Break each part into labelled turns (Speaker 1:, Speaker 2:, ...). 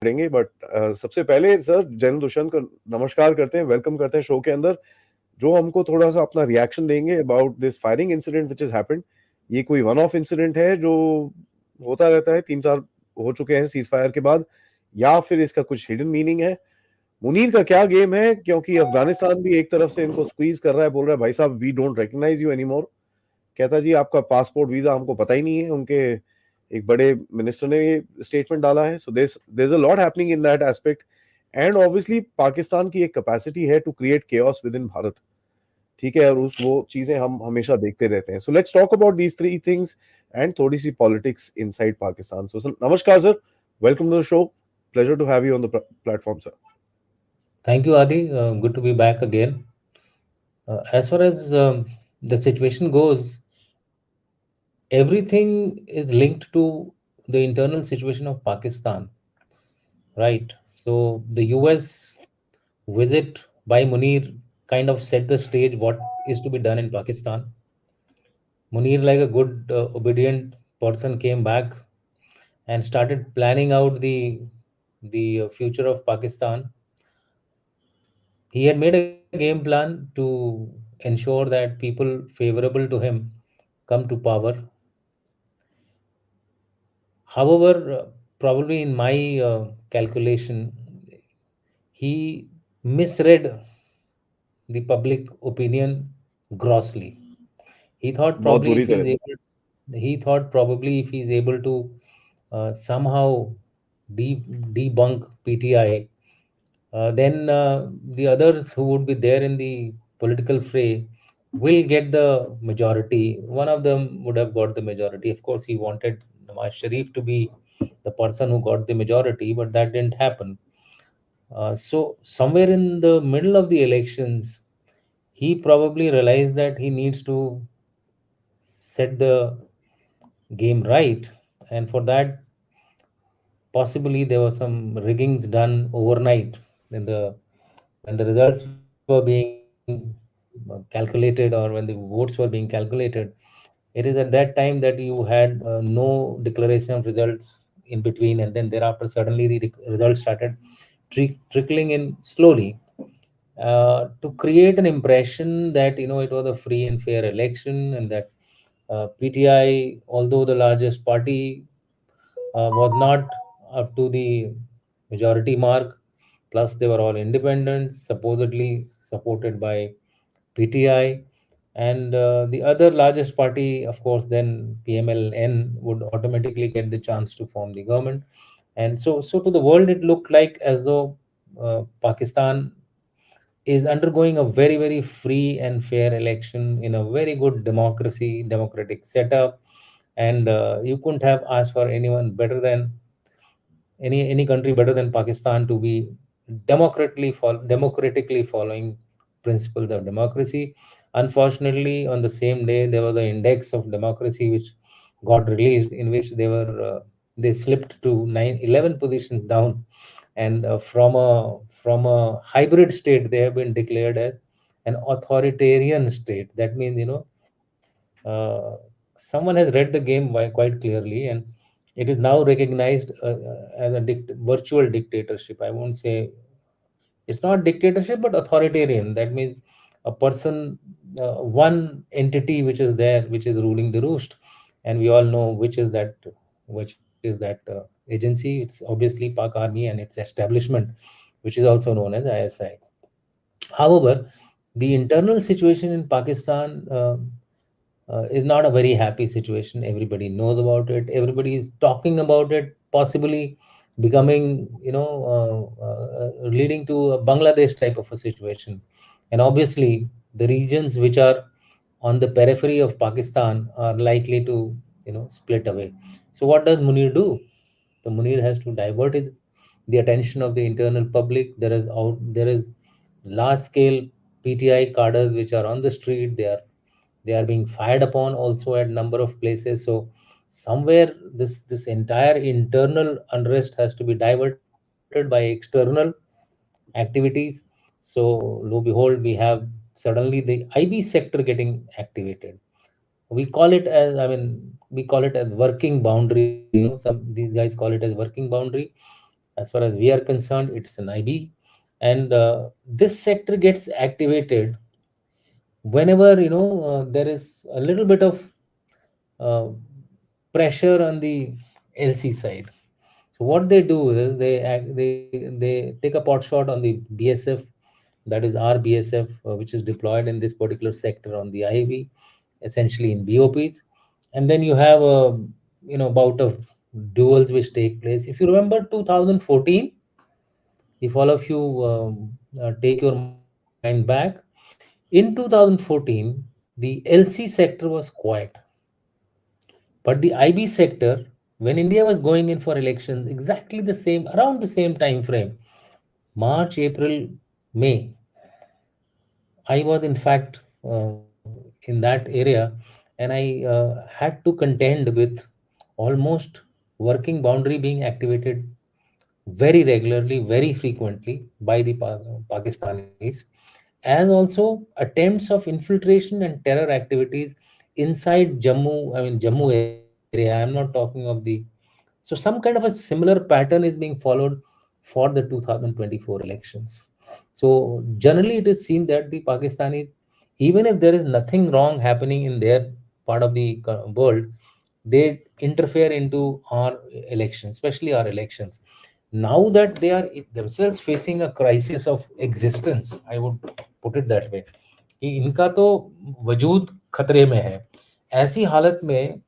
Speaker 1: करेंगे बट सबसे पहले सर जैन दुष्यंत को नमस्कार करते हैं, वेलकम करते हैं शो के अंदर, जो हमको थोड़ा सा अपना रिएक्शन देंगे about this firing incident which is happened. ये कोई वन ऑफ इंसिडेंट है जो होता रहता है, 3-4 हो चुके हैं सीज फायर के बाद, या फिर इसका कुछ हिडन मीनिंग है? मुनीर का क्या गेम है? क्योंकि अफगानिस्तान भी एक तरफ से इनको स्क्वीज कर रहा है, बोल रहा है भाई साहब we don't recognise you anymore. कहता जी आपका पासपोर्ट वीजा हमको पता ही नहीं है। उनके एक बड़े मिनिस्टर ने ये स्टेटमेंट डाला है। So there is a lot happening in that aspect, and obviously Pakistan की एक कैपेसिटी है to create chaos within Bharat. ठीक है, और उस वो चीजें हम हमेशा देखते रहते हैं। So let's talk about these three things and थोड़ी सी पॉलिटिक्स इनसाइड पाकिस्तान। सो नमस्कार sir, welcome to the show, pleasure to have you on the platform sir.
Speaker 2: Thank you, Adi. Good to be back again. As far as the situation goes, everything is linked to the internal situation of Pakistan, right? So the US visit by Munir kind of set the stage what is to be done in Pakistan. Munir, like a good, obedient person, came back and started planning out the future of Pakistan. He had made a game plan to ensure that people favorable to him come to power. However, probably in my calculation, he misread the public opinion grossly. He thought
Speaker 1: बहुत
Speaker 2: probably
Speaker 1: बुरी
Speaker 2: if
Speaker 1: तरह
Speaker 2: he's
Speaker 1: से।
Speaker 2: able, he thought probably if he's able to somehow debunk PTI, then the others who would be there in the political fray will get the majority. One of them would have got the majority. Of course, he wanted Nawaz Sharif to be the person who got the majority, but that didn't happen. So, somewhere in the middle of the elections, he probably realized that he needs to set the game right. And for that, possibly there were some riggings done overnight in the when the results were being calculated, or when the votes were being calculated. It is at that time that you had no declaration of results in between, and then thereafter suddenly the results started trickling in slowly, to create an impression that it was a free and fair election, and that PTI, although the largest party, was not up to the majority mark. Plus, they were all independents, supposedly supported by PTI. And the other largest party, of course, then PMLN, would automatically get the chance to form the government. And so to the world, it looked like as though Pakistan is undergoing a very, very free and fair election in a very good democratic setup. And you couldn't have asked for anyone better than any country better than Pakistan to be democratically following principles of democracy. Unfortunately, on the same day, there was the index of democracy which got released, in which they slipped to 11 positions down, and from a hybrid state, they have been declared as an authoritarian state. That means someone has read the game quite clearly, and it is now recognized as a virtual dictatorship. I won't say it's not dictatorship, but authoritarian. That means a person, one entity which is there, which is ruling the roost, and we all know which is that agency. It's obviously Pak Army and its establishment, which is also known as ISI. However, the internal situation in Pakistan is not a very happy situation. Everybody knows about it. Everybody is talking about it, possibly becoming, leading to a Bangladesh type of a situation. And obviously, the regions which are on the periphery of Pakistan are likely to, split away. So, what does Munir do? The Munir has to divert the attention of the internal public. There is large scale PTI cadres which are on the street. They are being fired upon also at number of places. So somewhere this entire internal unrest has to be diverted by external activities. So lo behold, we have suddenly the IB sector getting activated. We call it as, we call it as working boundary. Some these guys call it as working boundary. As far as we are concerned, it's an IB, and this sector gets activated whenever there is a little bit of uh, pressure on the LC side. So what they do is they take a pot shot on the BSF, that is our BSF, which is deployed in this particular sector on the IB, essentially in BOPs, and then you have a bout of duels which take place. If you remember 2014, if all of you take your mind back, in 2014 the LC sector was quiet, but the IB sector, when India was going in for elections, exactly the same, around the same time frame, March, April, May, I was in fact in that area, and I had to contend with almost working boundary being activated very regularly, very frequently by the Pakistanis, as also attempts of infiltration and terror activities inside Jammu. I mean, Jammu area. I'm not talking of the. So some kind of a similar pattern is being followed for the 2024 elections. So generally, it is seen that the Pakistanis, even if there is nothing wrong happening in their part of the world, they interfere into our elections, especially our elections. Now that they are themselves facing a crisis of existence, I would put it that way, कि इनका तो वजूद खतरे में है, ऐसी हालत में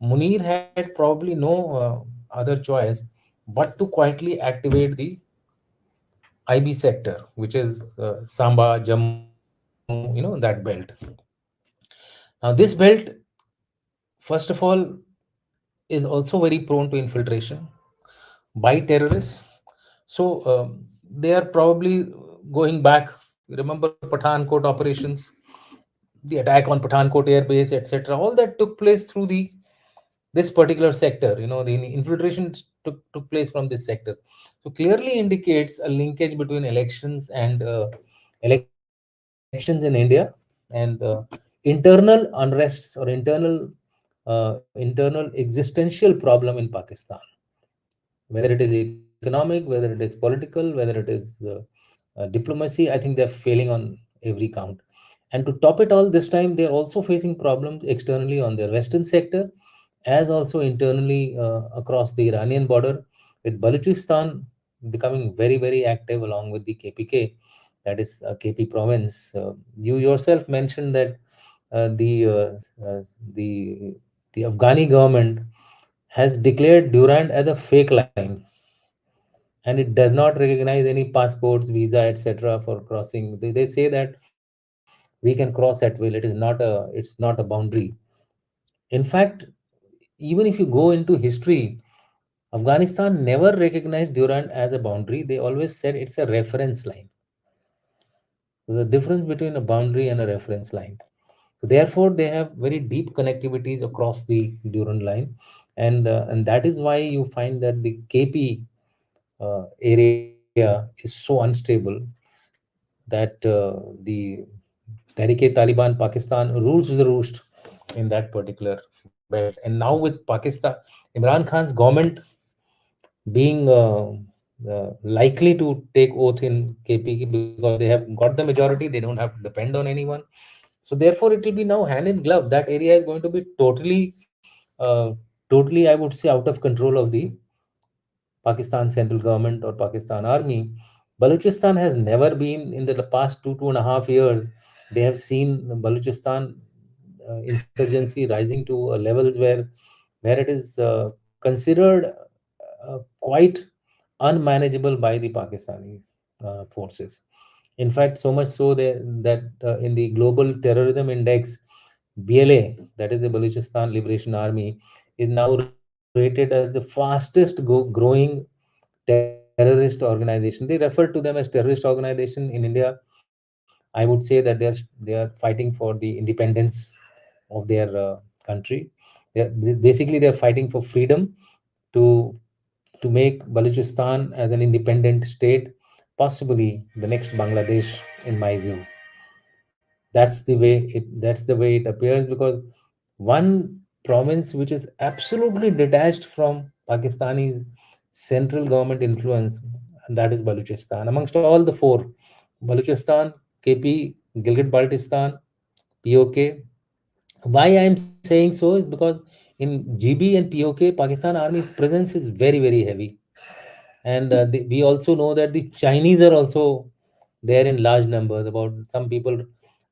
Speaker 2: Munir had probably no other choice but to quietly activate the IB sector, which is Samba, Jammu, that belt. Now, this belt, first of all, is also very prone to infiltration by terrorists. So, they are probably going back. Remember Pathankot operations, the attack on Pathankot airbase, etc. All that took place through the this particular sector. The infiltration took place from this sector. So clearly indicates a linkage between elections and elections in India and internal unrests or internal existential problem in Pakistan, whether it is economic, whether it is political, whether it is diplomacy. I think they're failing on every count. And to top it all, this time they're also facing problems externally on their western sector, as also internally across the Iranian border, with Balochistan becoming very, very active along with the KPK, that is KP province. You yourself mentioned that the the Afghani government has declared Durand as a fake line, and it does not recognize any passports, visa, etc. for crossing. They say that we can cross at will. It's not a boundary. In fact, even if you go into history, Afghanistan never recognized Durand as a boundary. They always said it's a reference line. There's a difference between a boundary and a reference line. So therefore, they have very deep connectivities across the Durand line, and that is why you find that the KP area is so unstable that the Tehrik-e-Taliban Pakistan rules the roost in that particular belt. And now with Pakistan, Imran Khan's government being likely to take oath in KP because they have got the majority, they don't have to depend on anyone. So therefore, it will be now hand in glove. That area is going to be totally, I would say, out of control of the Pakistan central government or Pakistan army. Balochistan has never been in the past 2.5 years. They have seen Balochistan insurgency rising to levels where it is considered quite unmanageable by the Pakistani forces. In fact, so much so that in the global terrorism index, BLA, that is the Balochistan Liberation Army, is now rated as the fastest growing terrorist organization. They refer to them as terrorist organization in India. I would say that they are fighting for the independence of their country. Basically, they are fighting for freedom to to make Balochistan as an independent state, possibly the next Bangladesh, in my view. That's the way it appears, because one province which is absolutely detached from Pakistanis central government influence, and that is Balochistan. Amongst all the four, Balochistan, KP, Gilgit Baltistan, POK. Why I am saying so is because in GB and POK, Pakistan Army's presence is very, very heavy. And we also know that the Chinese are also there in large numbers. About some people,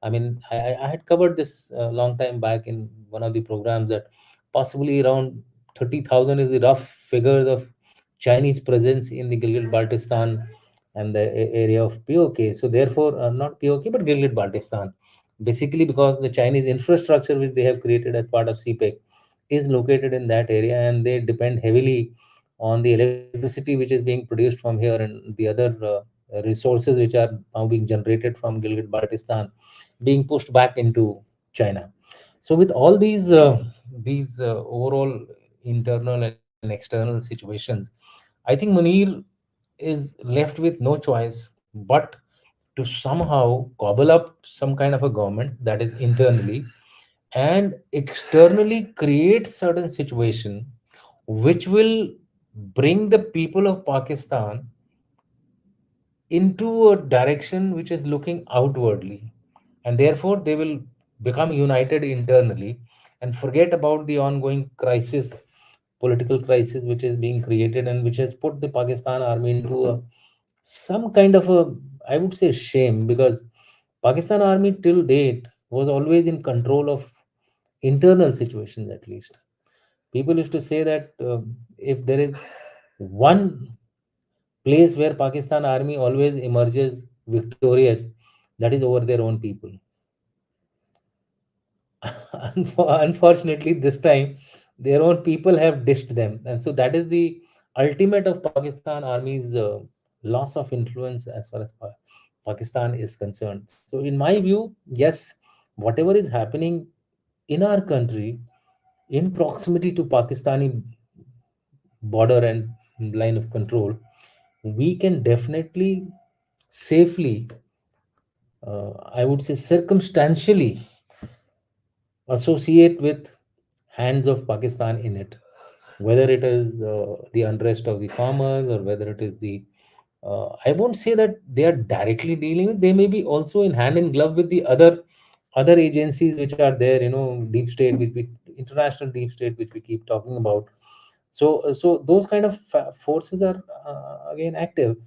Speaker 2: I mean, I had covered this a long time back in one of the programs, that possibly around 30,000 is the rough figures of Chinese presence in the Gilgit Baltistan and the area of POK. So therefore, not POK but Gilgit Baltistan, basically because the Chinese infrastructure which they have created as part of CPEC is located in that area, and they depend heavily on the electricity which is being produced from here and the other resources which are now being generated from Gilgit Baltistan being pushed back into China. So with all these overall internal and external situations, I think Munir is left with no choice but to somehow cobble up some kind of a government that is internally, and externally create certain situation which will bring the people of Pakistan into a direction which is looking outwardly, and therefore they will become united internally and forget about the ongoing crisis, political crisis which is being created and which has put the Pakistan army into a some kind of a, I would say, shame, because Pakistan army till date was always in control of internal situations. At least people used to say that if there is one place where Pakistan army always emerges victorious, that is over their own people. Unfortunately, this time their own people have dished them, and so that is the ultimate of Pakistan army's loss of influence as far as Pakistan is concerned. So, in my view, yes, whatever is happening in our country in proximity to Pakistani border and line of control, we can definitely safely, I would say, circumstantially associate with hands of Pakistan in it, whether it is the unrest of the farmers, or whether it is the I won't say that they are directly dealing with. They may be also in hand in glove with the other agencies which are there. Deep state, which we, international deep state, which we keep talking about. So those kind of forces are again active,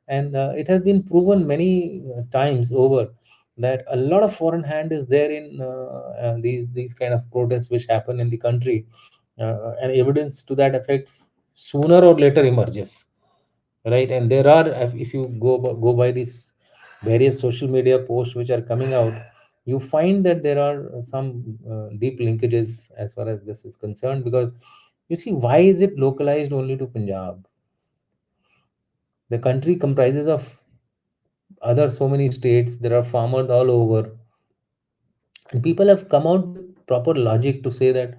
Speaker 2: and it has been proven many times over that a lot of foreign hand is there in these kind of protests which happen in the country, and evidence to that effect sooner or later emerges, right? And there are, if you go by these various social media posts which are coming out, you find that there are some deep linkages as far as this is concerned, because you see, why is it localized only to Punjab? The country comprises of other so many states. There are farmers all over, and people have come out with proper logic to say that,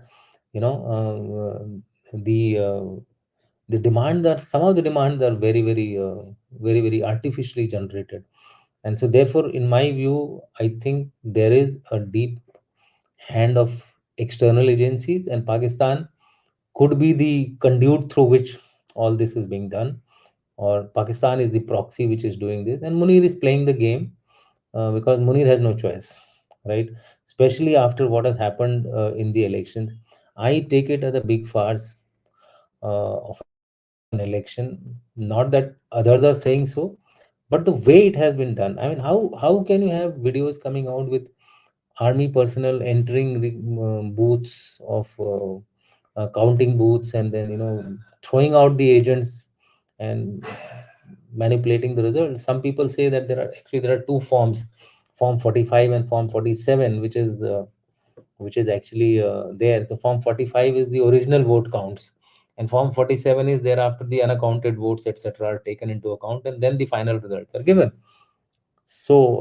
Speaker 2: you know the the demands are, some of the demands are very, very artificially generated. And so therefore, in my view, I think there is a deep hand of external agencies, and Pakistan could be the conduit through which all this is being done, or Pakistan is the proxy which is doing this, and Munir is playing the game, because Munir has no choice, right? Especially after what has happened in the elections. I take it as a big farce of an election. Not that others are saying so, but the way it has been done. I mean, how can you have videos coming out with army personnel entering the booths of counting booths, and then throwing out the agents and manipulating the results? Some people say that there are two forms, form 45 and form 47, which is actually there. The form 45 is the original vote counts, and form 47 is there after the unaccounted votes, etc., are taken into account, and then the final results are given. So